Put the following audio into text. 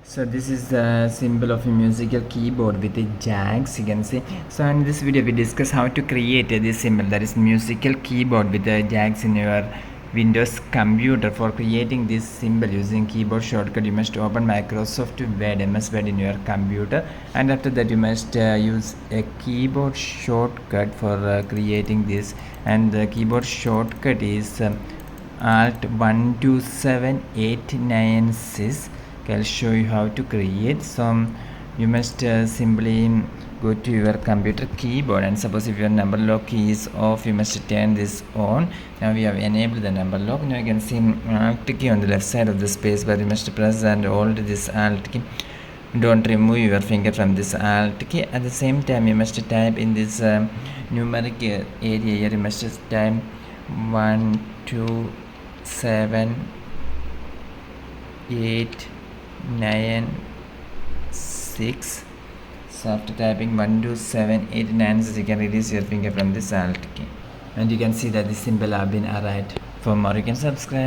So this is the symbol of a musical keyboard with a jacks, you can see. So in this video we discuss how to create this symbol, that is musical keyboard with the jacks in your Windows computer. For creating this symbol using keyboard shortcut, you must open Microsoft Word, MS Word in your computer, and after that you must use a keyboard shortcut for creating this, and the keyboard shortcut is Alt 127896. I'll show you how to create. So you must simply go to your computer keyboard, and suppose if your number lock key is off, you must turn this on. Now we have enabled the number lock. Now you can see Alt key on the left side of the space bar. You must press and hold this Alt key. Don't remove your finger from this Alt key. At the same time, you must type in this numeric area here. You must type 1 2 7 8 9 6. So after typing 1 2 7 8 9 6, you can release your finger from this Alt key, and you can see that the symbol have been arrived. For more, you can subscribe.